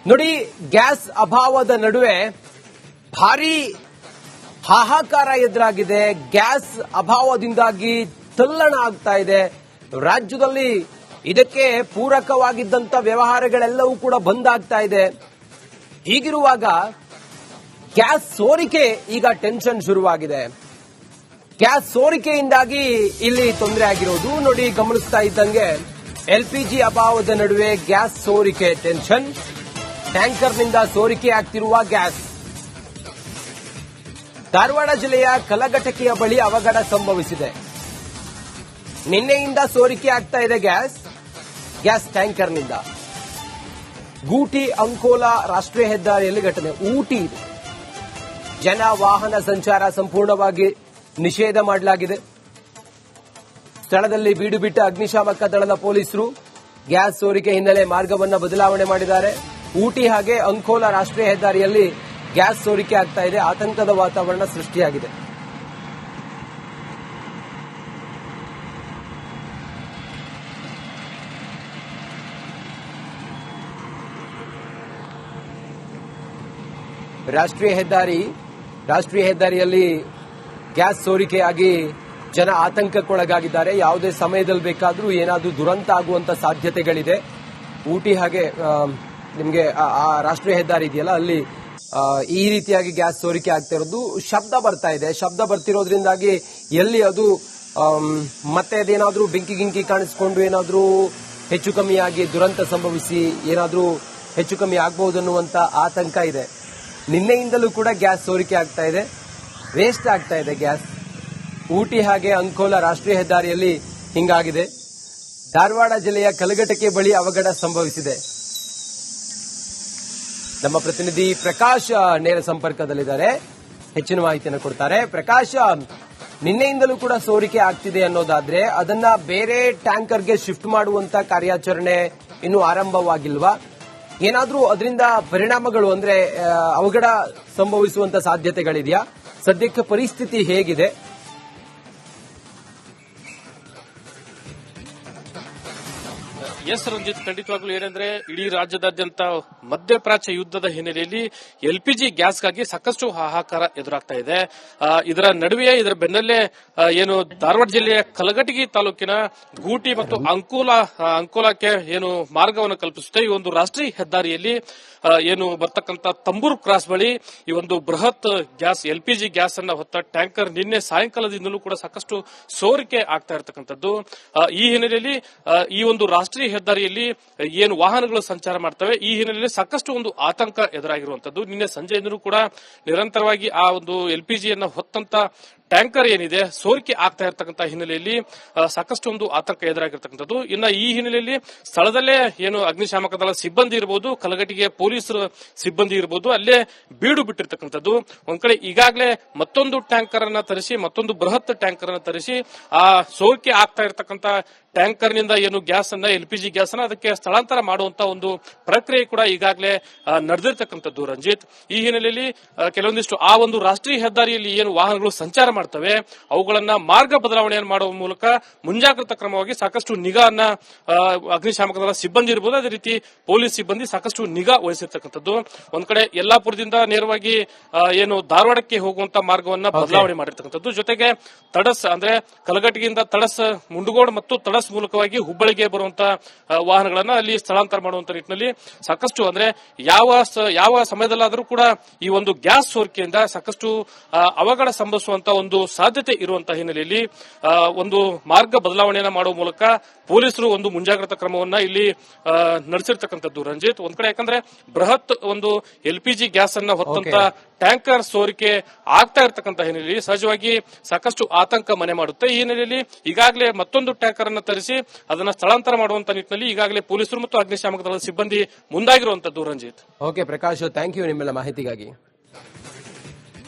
ನೋಡಿ, ಗ್ಯಾಸ್ ಅಭಾವದ ನಡುವೆ ಭಾರೀ ಹಾಹಾಕಾರ ಎದುರಾಗಿದೆ. ಗ್ಯಾಸ್ ಅಭಾವದಿಂದಾಗಿ ತಲ್ಲಣ ಆಗ್ತಾ ಇದೆ. ರಾಜ್ಯದಲ್ಲಿ ಇದಕ್ಕೆ ಪೂರಕವಾಗಿದ್ದಂತ ವ್ಯವಹಾರಗಳೆಲ್ಲವೂ ಕೂಡ ಬಂದ್ ಆಗ್ತಾ ಇದೆ. ಹೀಗಿರುವಾಗ ಗ್ಯಾಸ್ ಸೋರಿಕೆ ಈಗ ಟೆನ್ಷನ್ ಶುರುವಾಗಿದೆ. ಗ್ಯಾಸ್ ಸೋರಿಕೆಯಿಂದಾಗಿ ಇಲ್ಲಿ ತೊಂದರೆ ಆಗಿರೋದು ನೋಡಿ. ಗಮನಿಸ್ತಾ ಇದ್ದಂಗೆ ಎಲ್ಪಿಜಿ ಅಭಾವದ ನಡುವೆ ಗ್ಯಾಸ್ ಸೋರಿಕೆ ಟೆನ್ಷನ್. ಟ್ಯಾಂಕರ್ನಿಂದ ಸೋರಿಕೆ ಆಗ್ತಿರುವ ಗ್ಯಾಸ್. ಧಾರವಾಡ ಜಿಲ್ಲೆಯ ಕಲಘಟಕಿಯ ಬಳಿ ಅವಘಡ ಸಂಭವಿಸಿದೆ. ನಿನ್ನೆಯಿಂದ ಸೋರಿಕೆ ಆಗ್ತಾ ಇದೆ ಗ್ಯಾಸ್ ಟ್ಯಾಂಕರ್ನಿಂದ. ಗೂಟಿ ಅಂಕೋಲಾ ರಾಷ್ಟ್ರೀಯ ಹೆದ್ದಾರಿಯಲ್ಲಿ ಘಟನೆ. ಊಟಿ ಜನ ವಾಹನ ಸಂಚಾರ ಸಂಪೂರ್ಣವಾಗಿ ನಿಷೇಧ ಮಾಡಲಾಗಿದೆ. ಸ್ಥಳದಲ್ಲಿ ಬೀಡು ಬಿಟ್ಟ ಅಗ್ನಿಶಾಮಕ ದಳದ ಪೊಲೀಸರು ಗ್ಯಾಸ್ ಸೋರಿಕೆ ಹಿನ್ನೆಲೆ ಮಾರ್ಗವನ್ನು ಬದಲಾವಣೆ ಮಾಡಿದ್ದಾರೆ. ಊಟಿ ಹಾಗೆ ಅಂಕೋಲಾ ರಾಷ್ಟ್ರೀಯ ಹೆದ್ದಾರಿಯಲ್ಲಿ ಗ್ಯಾಸ್ ಸೋರಿಕೆ ಆಗ್ತಾ ಇದೆ. ಆತಂಕದ ವಾತಾವರಣ ಸೃಷ್ಟಿಯಾಗಿದೆ. ರಾಷ್ಟ್ರೀಯ ಹೆದ್ದಾರಿಯಲ್ಲಿ ಗ್ಯಾಸ್ ಸೋರಿಕೆಯಾಗಿ ಜನ ಆತಂಕಕ್ಕೊಳಗಾಗಿದ್ದಾರೆ. ಯಾವುದೇ ಸಮಯದಲ್ಲಿ ಬೇಕಾದರೂ ಏನಾದರೂ ದುರಂತ ಆಗುವಂತ ಸಾಧ್ಯತೆಗಳಿದೆ. ಊಟಿ ಹಾಗೆ ನಿಮಗೆ ಆ ರಾಷ್ಟ್ರೀಯ ಹೆದ್ದಾರಿ ಇದೆಯಲ್ಲ, ಅಲ್ಲಿ ಈ ರೀತಿಯಾಗಿ ಗ್ಯಾಸ್ ಸೋರಿಕೆ ಆಗ್ತಾ ಇರೋದು. ಶಬ್ದ ಬರ್ತಾ ಇದೆ. ಶಬ್ದ ಬರ್ತಿರೋದ್ರಿಂದಾಗಿ ಎಲ್ಲಿ ಅದು ಮತ್ತೆ ಅದೇನಾದ್ರೂ ಬೆಂಕಿ ಕಾಣಿಸ್ಕೊಂಡು ಏನಾದ್ರೂ ಹೆಚ್ಚು ಕಮ್ಮಿಯಾಗಿ ದುರಂತ ಸಂಭವಿಸಿ ಏನಾದ್ರೂ ಹೆಚ್ಚು ಕಮ್ಮಿ ಆಗಬಹುದು ಅನ್ನುವಂತ ಆತಂಕ ಇದೆ. ನಿನ್ನೆಯಿಂದಲೂ ಕೂಡ ಗ್ಯಾಸ್ ಸೋರಿಕೆ ಆಗ್ತಾ ಇದೆ. ವೇಸ್ಟ್ ಆಗ್ತಾ ಇದೆ ಗ್ಯಾಸ್. ಊಟಿ ಹಾಗೆ ಅಂಕೋಲಾ ರಾಷ್ಟ್ರೀಯ ಹೆದ್ದಾರಿಯಲ್ಲಿ ಹಿಂಗಾಗಿದೆ. ಧಾರವಾಡ ಜಿಲ್ಲೆಯ ಕಲಘಟಕಿ ಬಳಿ ಅವಘಡ ಸಂಭವಿಸಿದೆ. ನಮ್ಮ ಪ್ರತಿನಿಧಿ ಪ್ರಕಾಶ್ ನೇರ ಸಂಪರ್ಕದಲ್ಲಿದ್ದಾರೆ, ಹೆಚ್ಚಿನ ಮಾಹಿತಿಯನ್ನು ಕೊಡ್ತಾರೆ. ಪ್ರಕಾಶ್, ನಿನ್ನೆಯಿಂದಲೂ ಕೂಡ ಸೋರಿಕೆ ಆಗ್ತಿದೆ ಅನ್ನೋದಾದ್ರೆ ಅದನ್ನ ಬೇರೆ ಟ್ಯಾಂಕರ್ಗೆ ಶಿಫ್ಟ್ ಮಾಡುವಂತ ಕಾರ್ಯಾಚರಣೆ ಇನ್ನೂ ಆರಂಭವಾಗಿಲ್ವಾ? ಏನಾದ್ರೂ ಅದರಿಂದ ಪರಿಣಾಮಗಳು ಅಂದ್ರೆ ಅವಘಡ ಸಂಭವಿಸುವಂತ ಸಾಧ್ಯತೆಗಳಿದೆಯಾ? ಸದ್ಯಕ್ಕೆ ಪರಿಸ್ಥಿತಿ ಹೇಗಿದೆ? ಎಸ್ ರಂಜಿತ್, ಖಂಡಿತವಾಗ್ಲೂ ಏನಂದ್ರೆ ಇಡೀ ರಾಜ್ಯದಾದ್ಯಂತ ಮಧ್ಯಪ್ರಾಚ್ಯ ಯುದ್ಧದ ಹಿನ್ನೆಲೆಯಲ್ಲಿ ಎಲ್ಪಿಜಿ ಗ್ಯಾಸ್ಗಾಗಿ ಸಾಕಷ್ಟು ಹಾಹಾಕಾರ ಎದುರಾಗ್ತಾ ಇದೆ. ಇದರ ನಡುವೆ ಇದರ ಬೆನ್ನಲ್ಲೇ ಏನು ಧಾರವಾಡ ಜಿಲ್ಲೆಯ ಕಲಘಟಗಿ ತಾಲೂಕಿನ ಗೂಟಿ ಮತ್ತು ಅಂಕೋಲಾಕ್ಕೆ ಏನು ಮಾರ್ಗವನ್ನು ಕಲ್ಪಿಸುತ್ತೆ ಈ ಒಂದು ರಾಷ್ಟ್ರೀಯ ಹೆದ್ದಾರಿಯಲ್ಲಿ ಏನು ಬರ್ತಕ್ಕಂಥ ತಂಬೂರು ಕ್ರಾಸ್ ಬಳಿ ಈ ಒಂದು ಬೃಹತ್ ಗ್ಯಾಸ್ ಎಲ್ಪಿಜಿ ಗ್ಯಾಸ್ ಅನ್ನ ಹೊತ್ತ ಟ್ಯಾಂಕರ್ ನಿನ್ನೆ ಸಾಯಂಕಾಲದಿಂದಲೂ ಕೂಡ ಸಾಕಷ್ಟು ಸೋರಿಕೆ ಆಗ್ತಾ ಇರತಕ್ಕಂಥದ್ದು. ಈ ಹಿನ್ನೆಲೆಯಲ್ಲಿ ಈ ಒಂದು ರಾಷ್ಟ್ರೀಯ ಹೆದ್ದಾರಿಯಲ್ಲಿ ಏನು ವಾಹನಗಳು ಸಂಚಾರ ಮಾಡ್ತವೆ ಈ ಹಿನ್ನೆಲೆಯಲ್ಲಿ ಸಾಕಷ್ಟು ಒಂದು ಆತಂಕ ಎದುರಾಗಿರುವಂತದ್ದು. ನಿನ್ನೆ ಸಂಜೆಯಿಂದಲೂ ಕೂಡ ನಿರಂತರವಾಗಿ ಆ ಒಂದು ಎಲ್ಪಿಜಿಯನ್ನ ಹೊತ್ತಂತ ಟ್ಯಾಂಕರ್ ಏನಿದೆ ಸೋರಿಕೆ ಆಗ್ತಾ ಇರತಕ್ಕಂಥ ಹಿನ್ನೆಲೆಯಲ್ಲಿ ಸಾಕಷ್ಟು ಒಂದು ಆತಂಕ ಎದುರಾಗಿರ್ತಕ್ಕಂಥದ್ದು. ಇನ್ನ ಈ ಹಿನ್ನೆಲೆಯಲ್ಲಿ ಸ್ಥಳದಲ್ಲೇ ಏನು ಅಗ್ನಿಶಾಮಕ ದಳ ಸಿಬ್ಬಂದಿ ಇರಬಹುದು, ಕಲಘಟಗಿಯ ಪೊಲೀಸರು ಸಿಬ್ಬಂದಿ ಇರಬಹುದು, ಅಲ್ಲೇ ಬೀಡು ಬಿಟ್ಟಿರ್ತಕ್ಕಂಥದ್ದು. ಒಂದ್ ಕಡೆ ಈಗಾಗಲೇ ಮತ್ತೊಂದು ಟ್ಯಾಂಕರ್ ಅನ್ನ ತರಿಸಿ, ಮತ್ತೊಂದು ಬೃಹತ್ ಟ್ಯಾಂಕರ್ ಅನ್ನ ತರಿಸಿ ಆ ಸೋರಿಕೆ ಆಗ್ತಾ ಇರತಕ್ಕಂಥ ಟ್ಯಾಂಕರ್ ನಿಂದ ಏನು ಗ್ಯಾಸ್ ಅನ್ನ ಎಲ್ಪಿಜಿ ಗ್ಯಾಸ್ ಅನ್ನ ಅದಕ್ಕೆ ಸ್ಥಳಾಂತರ ಮಾಡುವಂತ ಒಂದು ಪ್ರಕ್ರಿಯೆ ಕೂಡ ಈಗಾಗಲೇ ನಡೆದಿರ್ತಕ್ಕಂಥದ್ದು ರಂಜಿತ್. ಈ ಹಿನ್ನೆಲೆಯಲ್ಲಿ ಕೆಲವೊಂದಿಷ್ಟು ಆ ಒಂದು ರಾಷ್ಟ್ರೀಯ ಹೆದ್ದಾರಿಯಲ್ಲಿ ಏನು ವಾಹನಗಳು ಸಂಚಾರ ಮಾಡ್ತವೆ ಅವುಗಳನ್ನ ಮಾರ್ಗ ಬದಲಾವಣೆಯನ್ನು ಮಾಡುವ ಮೂಲಕ ಮುಂಜಾಗ್ರತಾ ಕ್ರಮವಾಗಿ ಸಾಕಷ್ಟು ನಿಗಾನ್ನ ಅಗ್ನಿಶಾಮಕ ದಳ ಸಿಬ್ಬಂದಿ ಇರಬಹುದು, ಅದೇ ರೀತಿ ಪೊಲೀಸ್ ಸಿಬ್ಬಂದಿ ಸಾಕಷ್ಟು ನಿಗಾ ವಹಿಸಿರ್ತಕ್ಕಂಥದ್ದು. ಒಂದ್ ಕಡೆ ಯಲ್ಲಾಪುರದಿಂದ ನೇರವಾಗಿ ಏನು ಧಾರವಾಡಕ್ಕೆ ಹೋಗುವಂತ ಮಾರ್ಗವನ್ನ ಬದಲಾವಣೆ ಮಾಡಿರ್ತಕ್ಕಂಥದ್ದು. ಜೊತೆಗೆ ತಡಸ್ ಅಂದ್ರೆ ಕಲಘಟಗಿಯಿಂದ ತಡಸ್, ಮುಂಡಗೋಡ್ ಮತ್ತು ತಡಸ್ ಮೂಲಕವಾಗಿ ಹುಬ್ಬಳ್ಳಿಗೆ ಬರುವಂತಹ ವಾಹನಗಳನ್ನ ಅಲ್ಲಿ ಸ್ಥಳಾಂತರ ಮಾಡುವಂತ ನಿಟ್ಟಿನಲ್ಲಿ ಸಾಕಷ್ಟು ಅಂದ್ರೆ ಯಾವ ಸಮಯದಲ್ಲಾದರೂ ಕೂಡ ಈ ಒಂದು ಗ್ಯಾಸ್ ಸೋರಿಕೆಯಿಂದ ಸಾಕಷ್ಟು ಅವಘಡ ಸಂಭವಿಸುವಂತ ಒಂದು ಸಾಧ್ಯತೆ ಇರುವಂತಹ ಹಿನ್ನೆಲೆಯಲ್ಲಿ ಒಂದು ಮಾರ್ಗ ಬದಲಾವಣೆಯನ್ನ ಮಾಡುವ ಮೂಲಕ ಪೊಲೀಸರು ಒಂದು ಮುಂಜಾಗ್ರತಾ ಕ್ರಮವನ್ನ ಇಲ್ಲಿ ನಡೆಸಿರ್ತಕ್ಕಂಥದ್ದು ರಂಜಿತ್. ಒಂದ್ ಕಡೆ ಯಾಕಂದ್ರೆ ಬೃಹತ್ ಒಂದು ಎಲ್ಪಿಜಿ ಗ್ಯಾಸ್ ಅನ್ನ ಹೊತ್ತಂತ ಟ್ಯಾಂಕರ್ ಸೋರಿಕೆ ಆಗ್ತಾ ಇರತಕ್ಕಂಥ ಹಿನ್ನೆಲೆಯಲ್ಲಿ ಸಹಜವಾಗಿ ಸಾಕಷ್ಟು ಆತಂಕ ಮನೆ ಮಾಡುತ್ತೆ. ಈ ಹಿನ್ನೆಲೆಯಲ್ಲಿ ಈಗಾಗಲೇ ಮತ್ತೊಂದು ಟ್ಯಾಂಕರ್ ಅನ್ನು ತರಿಸಿ ಅದನ್ನ ಸ್ಥಳಾಂತರ ಮಾಡುವಂತ ನಿಟ್ಟಿನಲ್ಲಿ ಈಗಾಗಲೇ ಪೊಲೀಸರು ಮತ್ತು ಅಗ್ನಿಶಾಮಕ ದಳದ ಸಿಬ್ಬಂದಿ ಮುಂದಾಗಿರುವಂತದ್ದು Ranjit. Okay Prakash, thank you ನಿಮ್ಮೆಲ್ಲ ಮಾಹಿತಿಗಾಗಿ.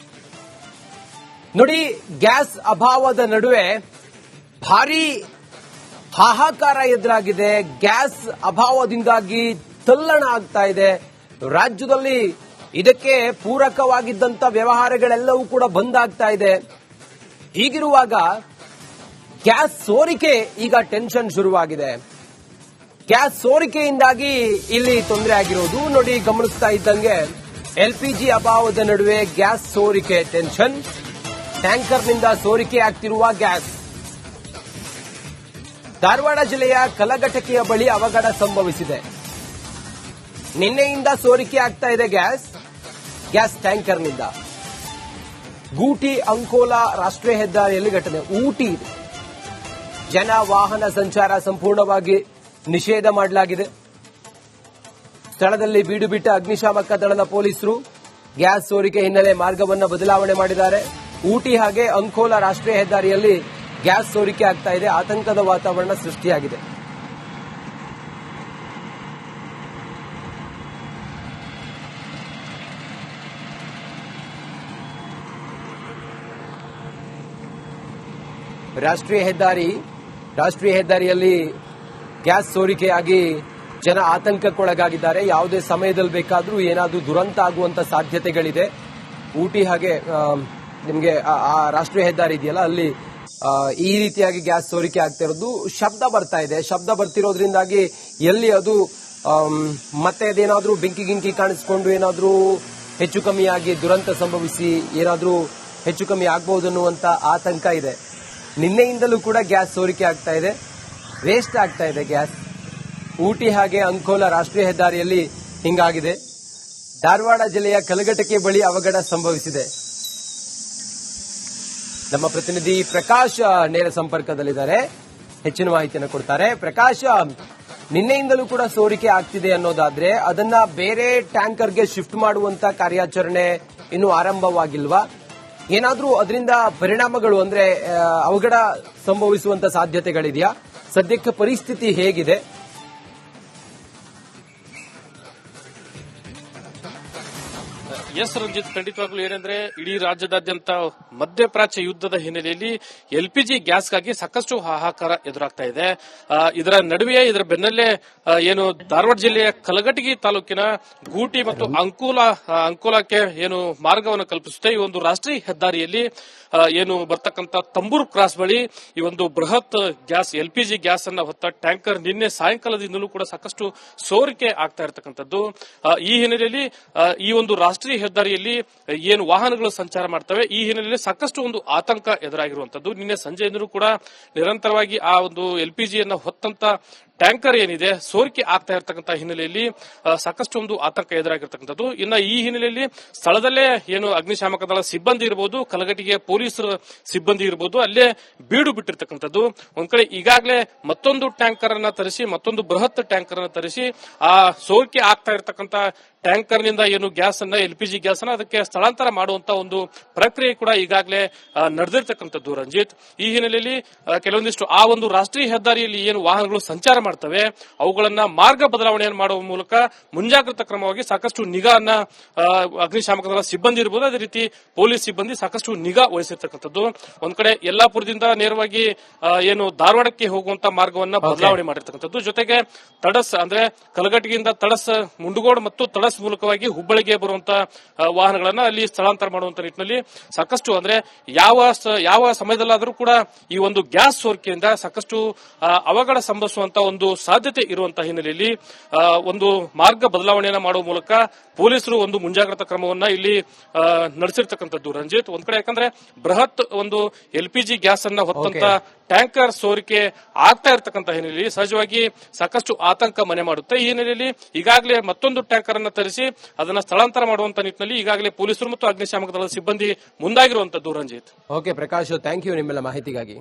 ನೋಡಿ, ಗ್ಯಾಸ್ ಅಭಾವದ ನಡುವೆ ಭಾರೀ ಹಾಹಾಕಾರ ಎದುರಾಗಿದೆ. ಗ್ಯಾಸ್ ಅಭಾವದಿಂದಾಗಿ ತಲ್ಲಣ ಆಗ್ತಾ ಇದೆ. ರಾಜ್ಯದಲ್ಲಿ ಇದಕ್ಕೆ ಪೂರಕವಾಗಿದ್ದಂತ ವ್ಯವಹಾರಗಳೆಲ್ಲವೂ ಕೂಡ ಬಂದ್ ಆಗ್ತಾ ಇದೆ. ಹೀಗಿರುವಾಗ ಗ್ಯಾಸ್ ಸೋರಿಕೆ ಈಗ ಟೆನ್ಷನ್ ಶುರುವಾಗಿದೆ. ಗ್ಯಾಸ್ ಸೋರಿಕೆಯಿಂದಾಗಿ ಇಲ್ಲಿ ತೊಂದರೆ ಆಗಿರೋದು ನೋಡಿ. ಗಮನಿಸ್ತಾ ಇದ್ದಂಗೆ ಎಲ್ಪಿಜಿ ಅಭಾವದ ನಡುವೆ ಗ್ಯಾಸ್ ಸೋರಿಕೆ ಟೆನ್ಷನ್. ಟ್ಯಾಂಕರ್ನಿಂದ ಸೋರಿಕೆ ಆಗ್ತಿರುವ ಗ್ಯಾಸ್. ಧಾರವಾಡ ಜಿಲ್ಲೆಯ ಕಲಘಟಕಿಯ ಬಳಿ ಅವಘಡ ಸಂಭವಿಸಿದೆ. ನಿನ್ನೆಯಿಂದ ಸೋರಿಕೆ ಆಗ್ತಾ ಇದೆ ಗ್ಯಾಸ್ ಟ್ಯಾಂಕರ್ನಿಂದ. ಗೂಟಿ ಅಂಕೋಲಾ ರಾಷ್ಟ್ರೀಯ ಹೆದ್ದಾರಿಯಲ್ಲಿ ಘಟನೆ. ಊಟಿ ಇದೆ. ಜನ ವಾಹನ ಸಂಚಾರ ಸಂಪೂರ್ಣವಾಗಿ ನಿಷೇಧ ಮಾಡಲಾಗಿದೆ. ಸ್ಥಳದಲ್ಲಿ ಬೀಡು ಬಿಟ್ಟ ಅಗ್ನಿಶಾಮಕ ದಳದ ಪೊಲೀಸರು ಗ್ಯಾಸ್ ಸೋರಿಕೆ ಹಿನ್ನೆಲೆ ಮಾರ್ಗವನ್ನು ಬದಲಾವಣೆ ಮಾಡಿದ್ದಾರೆ. ಊಟಿ ಹಾಗೆ ಅಂಕೋಲಾ ರಾಷ್ಟ್ರೀಯ ಹೆದ್ದಾರಿಯಲ್ಲಿ ಗ್ಯಾಸ್ ಸೋರಿಕೆ ಆಗ್ತಾ ಇದೆ. ಆತಂಕದ ವಾತಾವರಣ ಸೃಷ್ಟಿಯಾಗಿದೆ. ರಾಷ್ಟ್ರೀಯ ಹೆದ್ದಾರಿಯಲ್ಲಿ ಗ್ಯಾಸ್ ಸೋರಿಕೆಯಾಗಿ ಜನ ಆತಂಕಕ್ಕೊಳಗಾಗಿದ್ದಾರೆ. ಯಾವುದೇ ಸಮಯದಲ್ಲಿ ಬೇಕಾದರೂ ಏನಾದರೂ ದುರಂತ ಆಗುವಂತ ಸಾಧ್ಯತೆಗಳಿದೆ. ಊಟಿ ಹಾಗೆ ನಿಮಗೆ ಆ ರಾಷ್ಟ್ರೀಯ ಹೆದ್ದಾರಿ ಇದೆಯಲ್ಲ, ಅಲ್ಲಿ ಈ ರೀತಿಯಾಗಿ ಗ್ಯಾಸ್ ಸೋರಿಕೆ ಆಗ್ತಾ ಇರೋದು. ಶಬ್ದ ಬರ್ತಾ ಇದೆ. ಶಬ್ದ ಬರ್ತಿರೋದ್ರಿಂದಾಗಿ ಎಲ್ಲಿ ಅದು ಮತ್ತೆ ಅದೇನಾದ್ರೂ ಬೆಂಕಿ ಕಾಣಿಸ್ಕೊಂಡು ಏನಾದ್ರೂ ಹೆಚ್ಚು ಕಮ್ಮಿಯಾಗಿ ದುರಂತ ಸಂಭವಿಸಿ ಏನಾದ್ರೂ ಹೆಚ್ಚು ಕಮ್ಮಿ ಆಗಬಹುದು ಅನ್ನುವಂತ ಆತಂಕ ಇದೆ. ನಿನ್ನೆಯಿಂದಲೂ ಕೂಡ ಗ್ಯಾಸ್ ಸೋರಿಕೆ ಆಗ್ತಾ ಇದೆ. ವೇಸ್ಟ್ ಆಗ್ತಾ ಇದೆ ಗ್ಯಾಸ್. ಊಟಿ ಹಾಗೆ ಅಂಕೋಲಾ ರಾಷ್ಟ್ರೀಯ ಹೆದ್ದಾರಿಯಲ್ಲಿ ಹಿಂಗಾಗಿದೆ. ಧಾರವಾಡ ಜಿಲ್ಲೆಯ ಕಲಘಟಕಿ ಬಳಿ ಅವಘಡ ಸಂಭವಿಸಿದೆ. ನಮ್ಮ ಪ್ರತಿನಿಧಿ ಪ್ರಕಾಶ್ ನೇರ ಸಂಪರ್ಕದಲ್ಲಿದ್ದಾರೆ, ಹೆಚ್ಚಿನ ಮಾಹಿತಿಯನ್ನು ಕೊಡ್ತಾರೆ. ಪ್ರಕಾಶ್, ನಿನ್ನೆಯಿಂದಲೂ ಕೂಡ ಸೋರಿಕೆ ಆಗ್ತಿದೆ ಅನ್ನೋದಾದ್ರೆ ಅದನ್ನ ಬೇರೆ ಟ್ಯಾಂಕರ್ಗೆ ಶಿಫ್ಟ್ ಮಾಡುವಂತ ಕಾರ್ಯಾಚರಣೆ ಇನ್ನು ಆರಂಭವಾಗಿಲ್ವಾ? ಏನಾದ್ರೂ ಅದರಿಂದ ಪರಿಣಾಮಗಳು ಅಂದ್ರೆ ಅವಘಡ ಸಂಭವಿಸುವಂತ ಸಾಧ್ಯತೆಗಳಿದೆಯಾ? ಸದ್ಯಕ್ಕೆ ಪರಿಸ್ಥಿತಿ ಹೇಗಿದೆ? ಎಸ್ ರಂಜಿತ್, ಖಂಡಿತವಾಗ್ಲೂ ಏನಂದ್ರೆ ಇಡೀ ರಾಜ್ಯದಾದ್ಯಂತ ಮಧ್ಯಪ್ರಾಚ್ಯ ಯುದ್ಧದ ಹಿನ್ನೆಲೆಯಲ್ಲಿ ಎಲ್ಪಿಜಿ ಗ್ಯಾಸ್ಗಾಗಿ ಸಾಕಷ್ಟು ಹಾಹಾಕಾರ ಎದುರಾಗ್ತಾ ಇದೆ. ಇದರ ನಡುವೆ ಇದರ ಬೆನ್ನಲ್ಲೇ ಏನು ಧಾರವಾಡ ಜಿಲ್ಲೆಯ ಕಲಘಟಗಿ ತಾಲೂಕಿನ ಗೂಟಿ ಮತ್ತು ಅಂಕೋಲಾಕ್ಕೆ ಏನು ಮಾರ್ಗವನ್ನು ಕಲ್ಪಿಸುತ್ತೆ ಈ ಒಂದು ರಾಷ್ಟ್ರೀಯ ಹೆದ್ದಾರಿಯಲ್ಲಿ ಏನು ಬರ್ತಕ್ಕಂಥ ತಂಬೂರು ಕ್ರಾಸ್ ಬಳಿ ಈ ಒಂದು ಬೃಹತ್ ಗ್ಯಾಸ್ ಎಲ್ಪಿಜಿ ಗ್ಯಾಸ್ ಅನ್ನ ಹೊತ್ತ ಟ್ಯಾಂಕರ್ ನಿನ್ನೆ ಸಾಯಂಕಾಲದಿಂದಲೂ ಕೂಡ ಸಾಕಷ್ಟು ಸೋರಿಕೆ ಆಗ್ತಾ ಇರತಕ್ಕಂಥದ್ದು. ಈ ಹಿನ್ನೆಲೆಯಲ್ಲಿ ಈ ಒಂದು ರಾಷ್ಟ್ರೀಯ ಹೆದ್ದಾರಿಯಲ್ಲಿ ಏನು ವಾಹನಗಳು ಸಂಚಾರ ಮಾಡ್ತವೆ ಈ ಹಿನ್ನೆಲೆಯಲ್ಲಿ ಸಾಕಷ್ಟು ಒಂದು ಆತಂಕ ಎದುರಾಗಿರುವಂತದ್ದು. ನಿನ್ನೆ ಸಂಜೆಯಿಂದಲೂ ಕೂಡ ನಿರಂತರವಾಗಿ ಆ ಒಂದು ಎಲ್ಪಿಜಿಯನ್ನು ಹೊತ್ತಂತ ಟ್ಯಾಂಕರ್ ಏನಿದೆ ಸೋರಿಕೆ ಆಗ್ತಾ ಇರತಕ್ಕಂಥ ಹಿನ್ನೆಲೆಯಲ್ಲಿ ಸಾಕಷ್ಟು ಒಂದು ಆತಂಕ ಎದುರಾಗಿರ್ತಕ್ಕಂಥದ್ದು. ಇನ್ನು ಈ ಹಿನ್ನೆಲೆಯಲ್ಲಿ ಸ್ಥಳದಲ್ಲೇ ಏನು ಅಗ್ನಿಶಾಮಕ ದಳ ಸಿಬ್ಬಂದಿ ಇರಬಹುದು, ಕಲಘಟಗಿಯ ಪೊಲೀಸರ ಸಿಬ್ಬಂದಿ ಇರಬಹುದು, ಅಲ್ಲೇ ಬೀಡು ಬಿಟ್ಟಿರ್ತಕ್ಕಂಥದ್ದು. ಒಂದ್ ಕಡೆ ಈಗಾಗಲೇ ಮತ್ತೊಂದು ಟ್ಯಾಂಕರ್ ಅನ್ನ ತರಿಸಿ, ಮತ್ತೊಂದು ಬೃಹತ್ ಟ್ಯಾಂಕರ್ ಅನ್ನ ತರಿಸಿ ಆ ಸೋರಿಕೆ ಆಗ್ತಾ ಇರತಕ್ಕಂಥ ಟ್ಯಾಂಕರ್ ನಿಂದ ಏನು ಗ್ಯಾಸ್ ಅನ್ನ ಎಲ್ಪಿಜಿ ಗ್ಯಾಸ್ ಅನ್ನ ಅದಕ್ಕೆ ಸ್ಥಳಾಂತರ ಮಾಡುವಂತ ಒಂದು ಪ್ರಕ್ರಿಯೆ ಕೂಡ ಈಗಾಗಲೇ ನಡೆದಿರ್ತಕ್ಕಂಥದ್ದು ರಂಜಿತ್. ಈ ಹಿನ್ನೆಲೆಯಲ್ಲಿ ಕೆಲವೊಂದಿಷ್ಟು ಆ ಒಂದು ರಾಷ್ಟ್ರೀಯ ಹೆದ್ದಾರಿಯಲ್ಲಿ ಏನು ವಾಹನಗಳು ಸಂಚಾರ ಮಾಡ್ತವೆ ಅವುಗಳನ್ನ ಮಾರ್ಗ ಬದಲಾವಣೆಯನ್ನು ಮಾಡುವ ಮೂಲಕ ಮುಂಜಾಗ್ರತಾ ಕ್ರಮವಾಗಿ ಸಾಕಷ್ಟು ನಿಗಾನ್ನ ಅಗ್ನಿಶಾಮಕ ದಳ ಸಿಬ್ಬಂದಿ ಇರಬಹುದು, ಅದೇ ರೀತಿ ಪೊಲೀಸ್ ಸಿಬ್ಬಂದಿ ಸಾಕಷ್ಟು ನಿಗಾ ವಹಿಸಿರ್ತಕ್ಕಂಥದ್ದು. ಒಂದ್ ಕಡೆ ಯಲ್ಲಾಪುರದಿಂದ ನೇರವಾಗಿ ಏನು ಧಾರವಾಡಕ್ಕೆ ಹೋಗುವಂತ ಮಾರ್ಗವನ್ನ ಬದಲಾವಣೆ ಮಾಡಿರ್ತಕ್ಕಂಥದ್ದು. ಜೊತೆಗೆ ತಡಸ್ ಅಂದ್ರೆ ಕಲಘಟಗಿಯಿಂದ ತಡಸ್, ಮುಂಡಗೋಡ್ ಮತ್ತು ತಡಸ್ ಮೂಲಕವಾಗಿ ಹುಬ್ಬಳ್ಳಿಗೆ ಬರುವಂತ ವಾಹನಗಳನ್ನ ಅಲ್ಲಿ ಸ್ಥಳಾಂತರ ಮಾಡುವಂತ ನಿಟ್ಟಿನಲ್ಲಿ ಸಾಕಷ್ಟು ಅಂದ್ರೆ ಯಾವ ಸಮಯದಲ್ಲಾದರೂ ಕೂಡ ಈ ಒಂದು ಗ್ಯಾಸ್ ಸೋರಿಕೆಯಿಂದ ಸಾಕಷ್ಟು ಅವಘಡ ಸಂಭವಿಸುವಂತ ಒಂದು ಸಾಧ್ಯತೆ ಇರುವಂತಹ ಹಿನ್ನೆಲೆಯಲ್ಲಿ ಒಂದು ಮಾರ್ಗ ಬದಲಾವಣೆಯನ್ನ ಮಾಡುವ ಮೂಲಕ ಪೊಲೀಸರು ಒಂದು ಮುಂಜಾಗ್ರತಾ ಕ್ರಮವನ್ನ ಇಲ್ಲಿ ನಡೆಸಿರ್ತಕ್ಕಂಥದ್ದು ರಂಜಿತ್. ಒಂದ್ ಕಡೆ ಯಾಕಂದ್ರೆ ಬೃಹತ್ ಒಂದು ಎಲ್ಪಿಜಿ ಗ್ಯಾಸ್ ಅನ್ನ ಹೊತ್ತಂತ ಟ್ಯಾಂಕರ್ ಸೋರಿಕೆ ಆಗ್ತಾ ಇರತಕ್ಕಂಥ ಹಿನ್ನೆಲೆಯಲ್ಲಿ ಸಹಜವಾಗಿ ಸಾಕಷ್ಟು ಆತಂಕ ಮನೆ ಮಾಡುತ್ತೆ. ಈ ಹಿನ್ನೆಲೆಯಲ್ಲಿ ಈಗಾಗಲೇ ಮತ್ತೊಂದು ಟ್ಯಾಂಕರ್ ಅನ್ನ ತರಿಸಿ ಅದನ್ನ ಸ್ಥಳಾಂತರ ಮಾಡುವಂತ ನಿಟ್ಟಿನಲ್ಲಿ ಈಗಾಗಲೇ ಪೊಲೀಸರು ಮತ್ತು ಅಗ್ನಿಶಾಮಕ ದಳದ ಸಿಬ್ಬಂದಿ ಮುಂದಾಗಿರುವಂತದ್ದು Ranjit. Okay Prakash, thank you ನಿಮ್ಮೆಲ್ಲ ಮಾಹಿತಿಗಾಗಿ.